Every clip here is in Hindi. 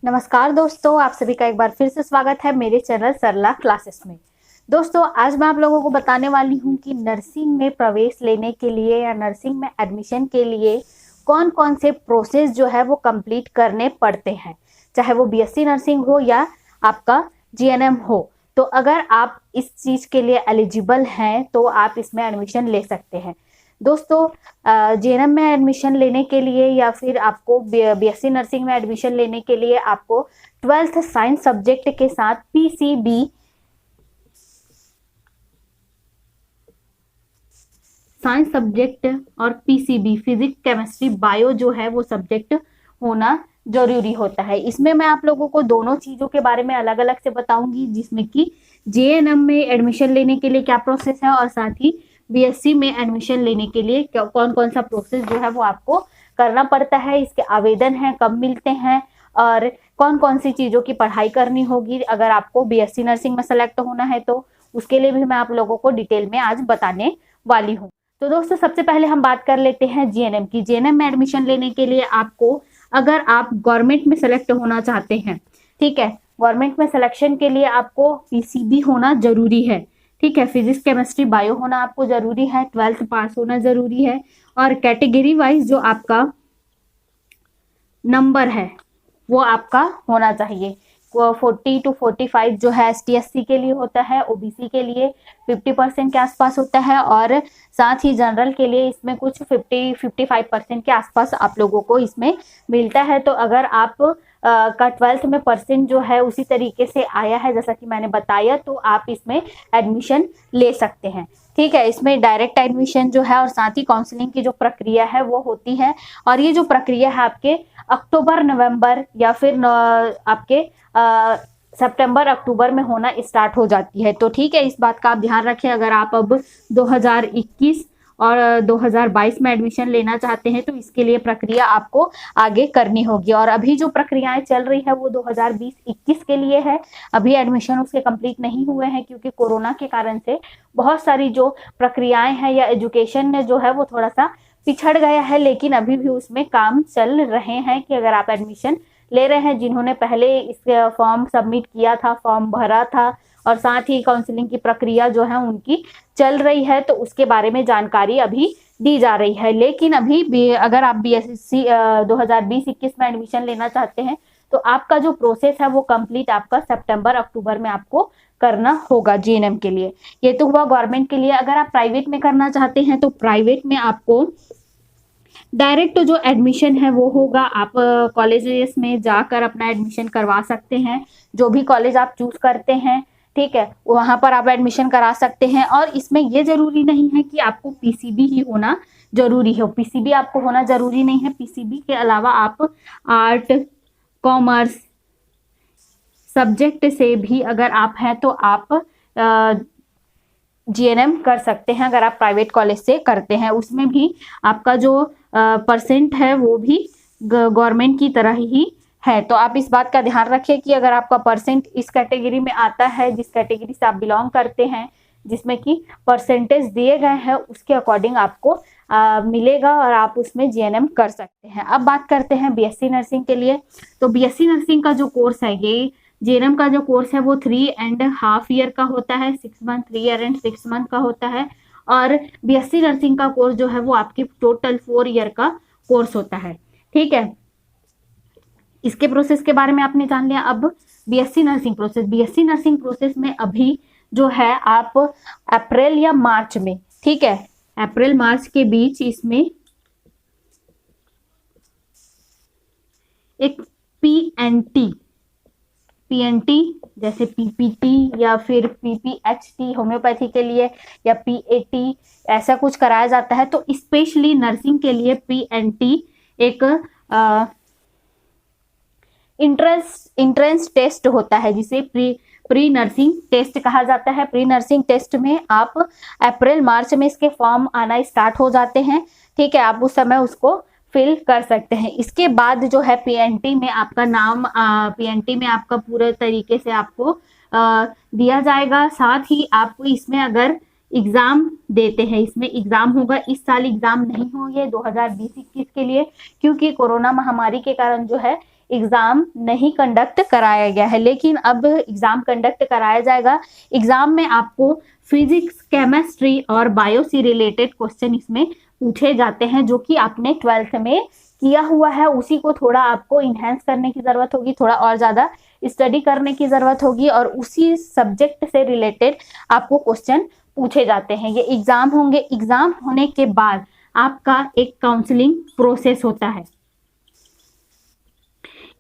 नमस्कार दोस्तों, आप सभी का एक बार फिर से स्वागत है मेरे चैनल सरला क्लासेस में। दोस्तों, आज मैं आप लोगों को बताने वाली हूं कि नर्सिंग में प्रवेश लेने के लिए या नर्सिंग में एडमिशन के लिए कौन कौन से प्रोसेस जो है वो कंप्लीट करने पड़ते हैं, चाहे वो बीएससी नर्सिंग हो या आपका जीएनएम हो। तो अगर आप इस चीज़ के लिए एलिजिबल हैं तो आप इसमें एडमिशन ले सकते हैं। दोस्तों, जीएनएम में एडमिशन लेने के लिए या फिर आपको बीएससी नर्सिंग में एडमिशन लेने के लिए आपको 12th साइंस सब्जेक्ट के साथ पीसीबी साइंस सब्जेक्ट और पीसीबी फिजिक्स केमिस्ट्री बायो जो है वो सब्जेक्ट होना जरूरी होता है। इसमें मैं आप लोगों को दोनों चीजों के बारे में अलग अलग से बताऊंगी, जिसमें कि जेएनएम में एडमिशन लेने के लिए क्या प्रोसेस है और साथ ही बीएससी में एडमिशन लेने के लिए कौन कौन सा प्रोसेस जो है वो आपको करना पड़ता है, इसके आवेदन हैं, कब मिलते हैं और कौन कौन सी चीजों की पढ़ाई करनी होगी अगर आपको बीएससी नर्सिंग में सेलेक्ट होना है। तो उसके लिए भी मैं आप लोगों को डिटेल में आज बताने वाली हूँ। तो दोस्तों, सबसे पहले हम बात कर लेते हैं जीएनएम की। जीएनएम में एडमिशन लेने के लिए आपको, अगर आप गवर्नमेंट में सेलेक्ट होना चाहते हैं, ठीक है, गवर्नमेंट में सिलेक्शन के लिए आपको पीसीबी होना जरूरी है, ठीक है, फिजिक्स केमिस्ट्री बायो होना आपको जरूरी है, 12th पास होना जरूरी है और कैटेगरी वाइज जो आपका नंबर है वो आपका होना चाहिए। 40 to 45 जो है ST/SC के लिए होता है, ओबीसी के लिए 50% के आसपास होता है और साथ ही जनरल के लिए इसमें कुछ 50-55% के आसपास आप लोगों को इसमें मिलता है। तो अगर आप का 12th में परसेंट जो है उसी तरीके से आया है जैसा कि मैंने बताया, तो आप इसमें एडमिशन ले सकते हैं, ठीक है। इसमें डायरेक्ट एडमिशन जो है और साथ ही काउंसलिंग की जो प्रक्रिया है वो होती है और ये जो प्रक्रिया है आपके अक्टूबर नवंबर या फिर आपके सितंबर अक्टूबर में होना स्टार्ट हो जाती है। तो ठीक है, इस बात का आप ध्यान रखें। अगर आप अब 2021 और 2022 में एडमिशन लेना चाहते हैं तो इसके लिए प्रक्रिया आपको आगे करनी होगी और अभी जो प्रक्रियाएं चल रही है वो 2020-21 के लिए है। अभी एडमिशन उसके कंप्लीट नहीं हुए हैं क्योंकि कोरोना के कारण से बहुत सारी जो प्रक्रियाएं हैं या एजुकेशन ने जो है वो थोड़ा सा पिछड़ गया है, लेकिन अभी भी उसमें काम चल रहे हैं कि अगर आप एडमिशन ले रहे हैं, जिन्होंने पहले इस फॉर्म सबमिट किया था, फॉर्म भरा था और साथ ही काउंसलिंग की प्रक्रिया जो है उनकी चल रही है, तो उसके बारे में जानकारी अभी दी जा रही है। लेकिन अभी भी अगर आप बीएससी 2020-21 में एडमिशन लेना चाहते हैं तो आपका जो प्रोसेस है वो कंप्लीट आपका सितंबर अक्टूबर में आपको करना होगा जीएनएम के लिए। ये तो हुआ गवर्नमेंट के लिए। अगर आप प्राइवेट में करना चाहते हैं तो प्राइवेट में आपको डायरेक्ट जो एडमिशन है वो होगा, आप कॉलेजेस में जाकर अपना एडमिशन करवा सकते हैं, जो भी कॉलेज आप चूज करते हैं, ठीक है, वहां पर आप एडमिशन करा सकते हैं। और इसमें ये जरूरी नहीं है कि आपको पीसीबी ही होना जरूरी हो, पीसीबी आपको होना जरूरी नहीं है। पीसीबी के अलावा आप आर्ट कॉमर्स सब्जेक्ट से भी अगर आप हैं तो आप जीएनएम कर सकते हैं। अगर आप प्राइवेट कॉलेज से करते हैं उसमें भी आपका जो परसेंट है वो भी गवर्नमेंट की तरह ही है। तो आप इस बात का ध्यान रखें कि अगर आपका परसेंट इस कैटेगरी में आता है, जिस कैटेगरी से आप बिलोंग करते हैं, जिसमें कि परसेंटेज दिए गए हैं, उसके अकॉर्डिंग आपको मिलेगा और आप उसमें जीएनएम कर सकते हैं। अब बात करते हैं बीएससी नर्सिंग के लिए। तो बीएससी नर्सिंग का जो कोर्स है, ये जीएनएम का जो कोर्स है वो 3.5 ईयर का होता है, 6 मंथ 3 ईयर एंड 6 मंथ का होता है और बीएससी नर्सिंग का कोर्स जो है वो आपकी टोटल 4 ईयर का कोर्स होता है, ठीक है। इसके प्रोसेस के बारे में आपने जान लिया। अब बीएससी नर्सिंग प्रोसेस में अभी जो है आप अप्रैल या मार्च में, ठीक है, अप्रैल मार्च के बीच इसमें एक पीएनटी जैसे पीपीटी या फिर पीपीएचटी होम्योपैथी के लिए या पीएटी ऐसा कुछ कराया जाता है। तो स्पेशली नर्सिंग के लिए पीएनटी एक इंट्रेंस टेस्ट होता है जिसे प्री नर्सिंग टेस्ट कहा जाता है। प्री नर्सिंग टेस्ट में आप अप्रैल मार्च में इसके फॉर्म आना स्टार्ट हो जाते हैं, ठीक है, आप उस समय उसको फिल कर सकते हैं। इसके बाद जो है पीएनटी में आपका नाम, पीएनटी में आपका पूरे तरीके से आपको दिया जाएगा। साथ ही आपको इसमें अगर एग्जाम देते हैं, इसमें एग्जाम होगा, इस साल एग्जाम नहीं होंगे 2020-21 के लिए, क्योंकि कोरोना महामारी के कारण जो है एग्जाम नहीं कंडक्ट कराया गया है, लेकिन अब एग्जाम कंडक्ट कराया जाएगा। एग्जाम में आपको फिजिक्स, केमिस्ट्री और बायो से रिलेटेड क्वेश्चन इसमें पूछे जाते हैं, जो कि आपने 12th में किया हुआ है, उसी को थोड़ा आपको इनहेंस करने की जरूरत होगी, थोड़ा और ज्यादा स्टडी करने की जरूरत होगी, और उसी सब्जेक्ट से रिलेटेड आपको क्वेश्चन पूछे जाते हैं। ये एग्जाम होंगे। एग्जाम होने के बाद आपका एक काउंसलिंग प्रोसेस होता है।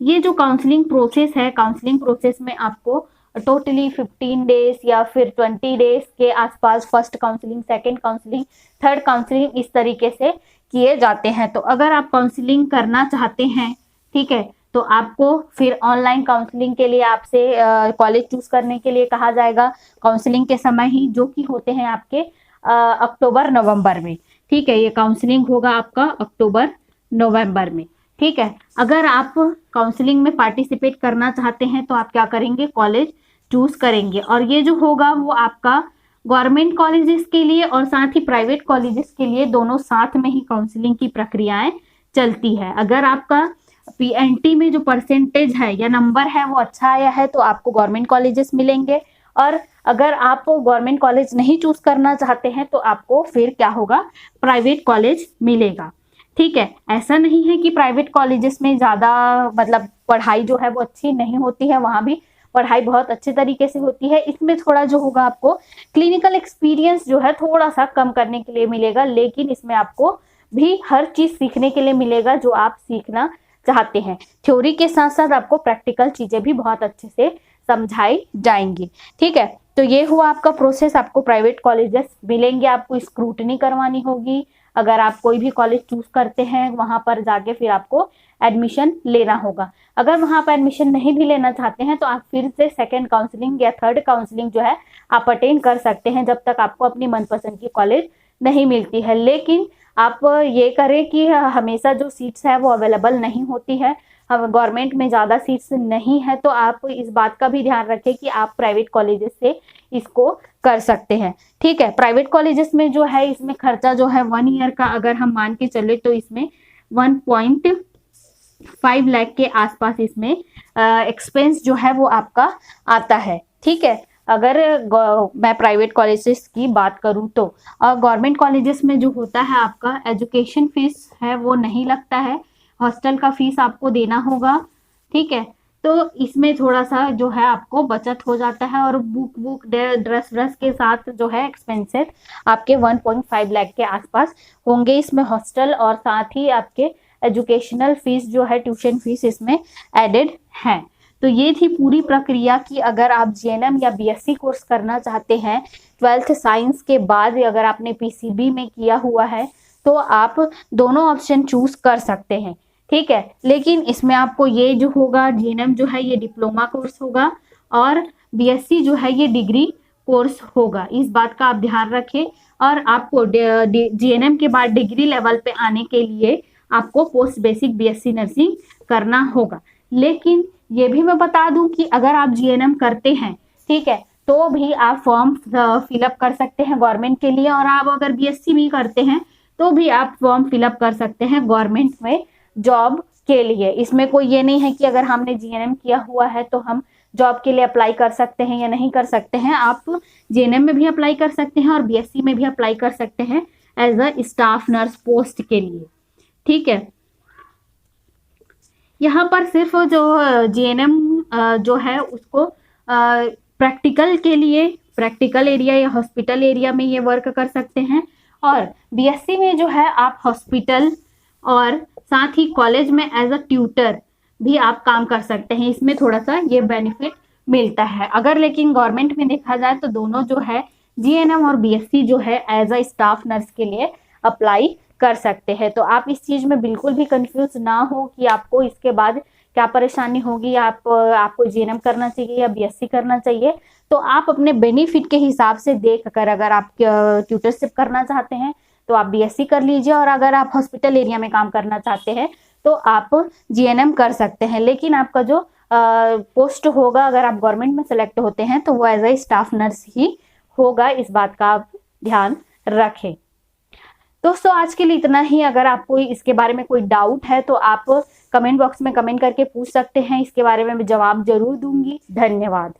ये जो काउंसलिंग प्रोसेस है, काउंसलिंग प्रोसेस में आपको टोटली 15 डेज या फिर 20 डेज के आसपास first counselling, second counselling, third counselling इस तरीके से किए जाते हैं। तो अगर आप काउंसलिंग करना चाहते हैं, ठीक है, तो आपको फिर ऑनलाइन काउंसलिंग के लिए आपसे कॉलेज चूज करने के लिए कहा जाएगा काउंसलिंग के समय ही, जो कि होते हैं आपके अक्टूबर नवंबर में। ठीक है, ये काउंसलिंग होगा आपका अक्टूबर नवंबर में। ठीक है, अगर आप काउंसलिंग में पार्टिसिपेट करना चाहते हैं तो आप क्या करेंगे, कॉलेज चूज करेंगे, और ये जो होगा वो आपका गवर्नमेंट कॉलेजेस के लिए और साथ ही प्राइवेट कॉलेजेस के लिए दोनों साथ में ही काउंसलिंग की प्रक्रियाएं चलती है। अगर आपका पीएनटी में जो परसेंटेज है या नंबर है वो अच्छा आया है तो आपको गवर्नमेंट कॉलेजेस मिलेंगे, और अगर आप गवर्नमेंट कॉलेज नहीं चूज करना चाहते हैं तो आपको फिर क्या होगा, प्राइवेट कॉलेज मिलेगा। ठीक है, ऐसा नहीं है कि प्राइवेट कॉलेजेस में ज्यादा मतलब पढ़ाई जो है वो अच्छी नहीं होती है, वहां भी पढ़ाई बहुत अच्छे तरीके से होती है। इसमें थोड़ा जो होगा आपको क्लिनिकल एक्सपीरियंस जो है थोड़ा सा कम करने के लिए मिलेगा, लेकिन इसमें आपको भी हर चीज सीखने के लिए मिलेगा जो आप सीखना चाहते हैं। थ्योरी के साथ साथ आपको प्रैक्टिकल चीजें भी बहुत अच्छे से समझाई जाएंगी। ठीक है, तो ये हुआ आपका प्रोसेस। आपको प्राइवेट कॉलेजेस मिलेंगे, आपको स्क्रूटनी करवानी होगी। अगर आप कोई भी कॉलेज चूज करते हैं वहां पर जाके फिर आपको एडमिशन लेना होगा। अगर वहां पर एडमिशन नहीं भी लेना चाहते हैं तो आप फिर से सेकंड काउंसलिंग या थर्ड काउंसलिंग जो है आप अटेंड कर सकते हैं, जब तक आपको अपनी मनपसंद की कॉलेज नहीं मिलती है। लेकिन आप ये करें कि हमेशा जो सीट्स है वो अवेलेबल नहीं होती है, हम गवर्नमेंट में ज़्यादा सीट्स नहीं है, तो आप इस बात का भी ध्यान रखें कि आप प्राइवेट कॉलेजेस से इसको कर सकते हैं। ठीक है, प्राइवेट कॉलेजेस में जो है इसमें खर्चा जो है 1 ईयर का अगर हम मान के चले तो इसमें 1.5 लाख के आसपास इसमें एक्सपेंस जो है वो आपका आता है। ठीक है, अगर मैं प्राइवेट कॉलेजेस की बात करूं तो, और गवर्नमेंट कॉलेजेस में जो होता है आपका एजुकेशन फीस है वो नहीं लगता है, हॉस्टल का फीस आपको देना होगा। ठीक है, तो इसमें थोड़ा सा जो है आपको बचत हो जाता है, और बुक ड्रेस के साथ जो है एक्सपेंसेस आपके 1.5 लाख के आसपास होंगे इसमें, हॉस्टल और साथ ही आपके एजुकेशनल फीस जो है, ट्यूशन फीस इसमें एडेड है। तो ये थी पूरी प्रक्रिया कि अगर आप जीएनएम या बीएससी कोर्स करना चाहते हैं 12th साइंस के बाद, अगर आपने पीसीबी में किया हुआ है तो आप दोनों ऑप्शन चूज कर सकते हैं। ठीक है, लेकिन इसमें आपको ये जो होगा, जीएनएम जो है ये डिप्लोमा कोर्स होगा और बीएससी जो है ये डिग्री कोर्स होगा, इस बात का आप ध्यान रखें। और आपको जीएनएम के बाद डिग्री लेवल पे आने के लिए आपको पोस्ट बेसिक बीएससी नर्सिंग करना होगा। लेकिन ये भी मैं बता दूं कि अगर आप जीएनएम करते हैं, ठीक है, तो भी आप फॉर्म फिलअप कर सकते हैं गवर्नमेंट के लिए, और आप अगर बीएससी भी करते हैं तो भी आप फॉर्म फिलअप कर सकते हैं गवर्नमेंट में जॉब के लिए। इसमें कोई ये नहीं है कि अगर हमने जीएनएम किया हुआ है तो हम जॉब के लिए अप्लाई कर सकते हैं या नहीं कर सकते हैं। आप जीएनएम में भी अप्लाई कर सकते हैं और बीएससी में भी अप्लाई कर सकते हैं as a staff nurse post के लिए। ठीक है, यहाँ पर सिर्फ जो जीएनएम जो है उसको प्रैक्टिकल के लिए, प्रैक्टिकल एरिया या हॉस्पिटल एरिया में ये वर्क कर सकते हैं, और बीएससी में जो है आप हॉस्पिटल और साथ ही कॉलेज में एज अ ट्यूटर भी आप काम कर सकते हैं। इसमें थोड़ा सा ये बेनिफिट मिलता है। अगर लेकिन गवर्नमेंट में देखा जाए तो दोनों जो है जीएनएम और बीएससी जो है एज अ स्टाफ नर्स के लिए अप्लाई कर सकते हैं। तो आप इस चीज में बिल्कुल भी कंफ्यूज ना हो कि आपको इसके बाद क्या परेशानी होगी, आपको जीएनएम करना चाहिए या बीएससी करना चाहिए। तो आप अपने बेनिफिट के हिसाब से देख कर, अगर आप ट्यूटरशिप करना चाहते हैं तो आप बीएससी कर लीजिए, और अगर आप हॉस्पिटल एरिया में काम करना चाहते हैं तो आप जीएनएम कर सकते हैं। लेकिन आपका जो पोस्ट होगा, अगर आप गवर्नमेंट में सेलेक्ट होते हैं तो वो एज ए स्टाफ नर्स ही होगा, इस बात का आप ध्यान रखें। दोस्तों आज के लिए इतना ही। अगर आपको इसके बारे में कोई डाउट है तो आप कमेंट बॉक्स में कमेंट करके पूछ सकते हैं, इसके बारे में मैं जवाब जरूर दूंगी। धन्यवाद।